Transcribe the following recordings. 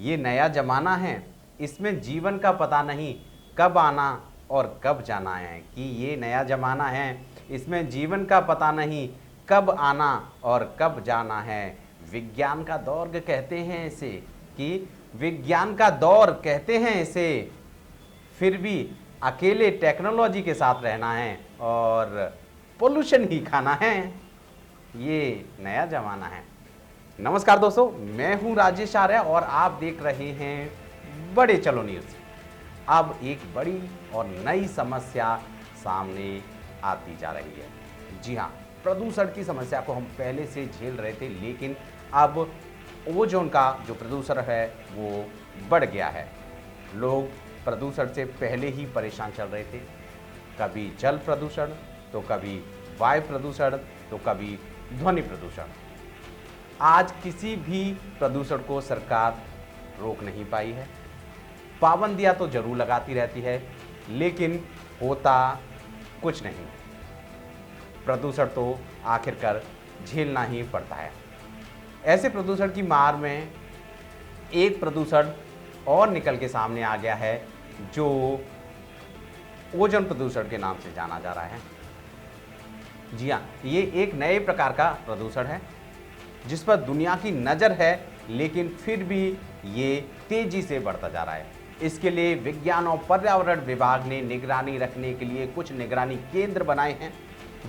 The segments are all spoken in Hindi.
ये नया जमाना है, इसमें जीवन का पता नहीं कब आना और कब जाना है। कि ये नया जमाना है, इसमें जीवन का पता नहीं कब आना और कब जाना है। विज्ञान का दौर कहते हैं इसे, कि विज्ञान का दौर कहते हैं इसे, फिर भी अकेले टेक्नोलॉजी के साथ रहना है और पोल्यूशन ही खाना है। ये नया जमाना है। नमस्कार दोस्तों, मैं हूं राजेश आर्य और आप देख रहे हैं बड़े चलो न्यूज़। अब एक बड़ी और नई समस्या सामने आती जा रही है। जी हाँ, प्रदूषण की समस्या को हम पहले से झेल रहे थे, लेकिन अब ओजोन का जो प्रदूषण है वो बढ़ गया है। लोग प्रदूषण से पहले ही परेशान चल रहे थे, कभी जल प्रदूषण तो कभी वायु प्रदूषण तो कभी ध्वनि प्रदूषण। आज किसी भी प्रदूषण को सरकार रोक नहीं पाई है। पाबंदियां तो जरूर लगाती रहती है, लेकिन होता कुछ नहीं। प्रदूषण तो आखिरकार झेलना ही पड़ता है। ऐसे प्रदूषण की मार में एक प्रदूषण और निकल के सामने आ गया है, जो ओजोन प्रदूषण के नाम से जाना जा रहा है। जी हाँ, ये एक नए प्रकार का प्रदूषण है जिस पर दुनिया की नज़र है, लेकिन फिर भी ये तेजी से बढ़ता जा रहा है। इसके लिए विज्ञान और पर्यावरण विभाग ने निगरानी रखने के लिए कुछ निगरानी केंद्र बनाए हैं,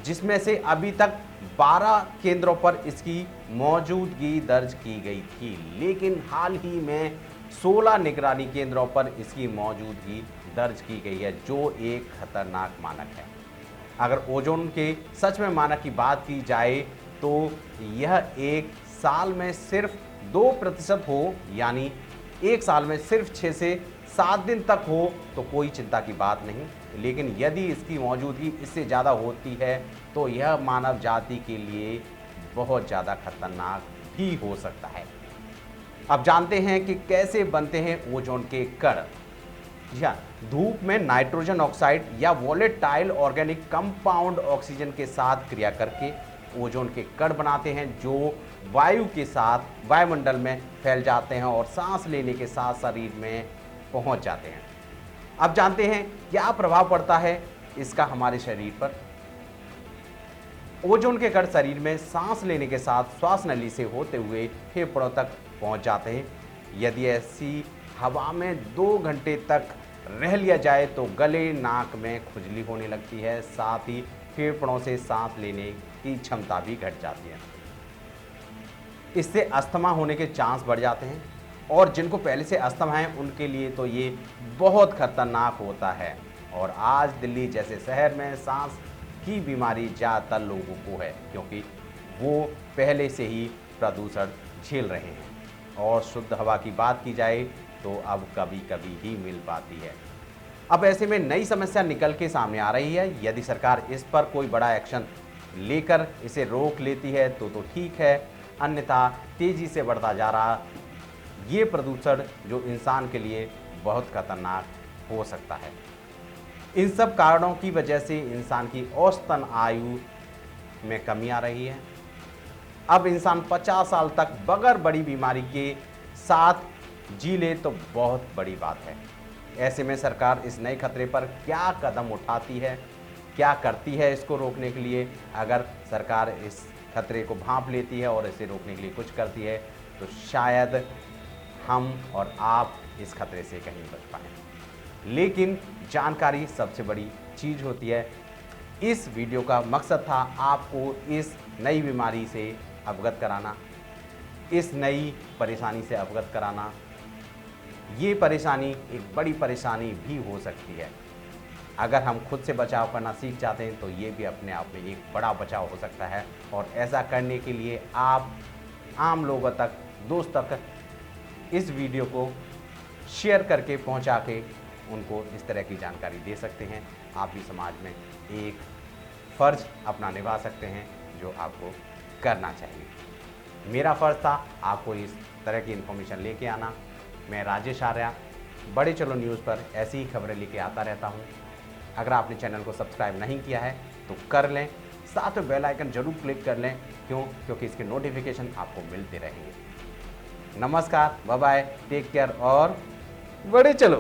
जिसमें से अभी तक 12 केंद्रों पर इसकी मौजूदगी दर्ज की गई थी, लेकिन हाल ही में 16 निगरानी केंद्रों पर इसकी मौजूदगी दर्ज की गई है, जो एक खतरनाक मानक है। अगर ओजोन के सच में मानक की बात की जाए तो यह एक साल में सिर्फ 2% हो, यानी एक साल में सिर्फ 6 से 7 दिन तक हो तो कोई चिंता की बात नहीं, लेकिन यदि इसकी मौजूदगी इससे ज़्यादा होती है तो यह मानव जाति के लिए बहुत ज़्यादा खतरनाक भी हो सकता है। अब जानते हैं कि कैसे बनते हैं ओजोन के कण। जी हाँ, धूप में नाइट्रोजन ऑक्साइड या वोलेटाइल ऑर्गेनिक कंपाउंड ऑक्सीजन के साथ क्रिया करके ओजोन के कण बनाते हैं, जो वायु के साथ वायुमंडल में फैल जाते हैं और सांस लेने के साथ शरीर में पहुंच जाते हैं। अब जानते हैं क्या प्रभाव पड़ता है इसका हमारे शरीर पर। ओजोन के कण शरीर में सांस लेने के साथ श्वास नली से होते हुए फेफड़ों तक पहुंच जाते हैं। यदि ऐसी हवा में 2 घंटे तक रह लिया जाए तो गले नाक में खुजली होने लगती है, साथ ही फेफड़ों से सांस लेने की क्षमता भी घट जाती है। इससे अस्थमा होने के चांस बढ़ जाते हैं, और जिनको पहले से अस्थमा है उनके लिए तो ये बहुत खतरनाक होता है। और आज दिल्ली जैसे शहर में सांस की बीमारी ज़्यादातर लोगों को है, क्योंकि वो पहले से ही प्रदूषण झेल रहे हैं। और शुद्ध हवा की बात की जाए तो अब कभी कभी ही मिल पाती है। अब ऐसे में नई समस्या निकल के सामने आ रही है। यदि सरकार इस पर कोई बड़ा एक्शन लेकर इसे रोक लेती है तो ठीक है, अन्यथा तेजी से बढ़ता जा रहा ये प्रदूषण जो इंसान के लिए बहुत खतरनाक हो सकता है। इन सब कारणों की वजह से इंसान की औसतन आयु में कमी आ रही है। अब इंसान 50 साल तक बगैर बड़ी बीमारी के साथ जी ले तो बहुत बड़ी बात है। ऐसे में सरकार इस नए खतरे पर क्या कदम उठाती है, क्या करती है इसको रोकने के लिए। अगर सरकार इस खतरे को भांप लेती है और इसे रोकने के लिए कुछ करती है तो शायद हम और आप इस खतरे से कहीं बच पाएँ। लेकिन जानकारी सबसे बड़ी चीज़ होती है। इस वीडियो का मकसद था आपको इस नई बीमारी से अवगत कराना, इस नई परेशानी से अवगत कराना। ये परेशानी एक बड़ी परेशानी भी हो सकती है। अगर हम खुद से बचाव करना सीख जाते हैं तो ये भी अपने आप में एक बड़ा बचाव हो सकता है। और ऐसा करने के लिए आप आम लोगों तक, दोस्तों तक इस वीडियो को शेयर करके पहुंचा के उनको इस तरह की जानकारी दे सकते हैं। आप भी समाज में एक फ़र्ज अपना निभा सकते हैं जो आपको करना चाहिए। मेरा फ़र्ज़ था आपको इस तरह की इन्फॉर्मेशन लेके आना। मैं राजेश आर्या बड़े चलो न्यूज़ पर ऐसी ही खबरें लेके आता रहता हूँ। अगर आपने चैनल को सब्सक्राइब नहीं किया है तो कर लें, साथ में बेल आइकन जरूर क्लिक कर लें। क्योंकि इसके नोटिफिकेशन आपको मिलते रहेंगे। नमस्कार, बाय बाय, टेक केयर और बड़े चलो।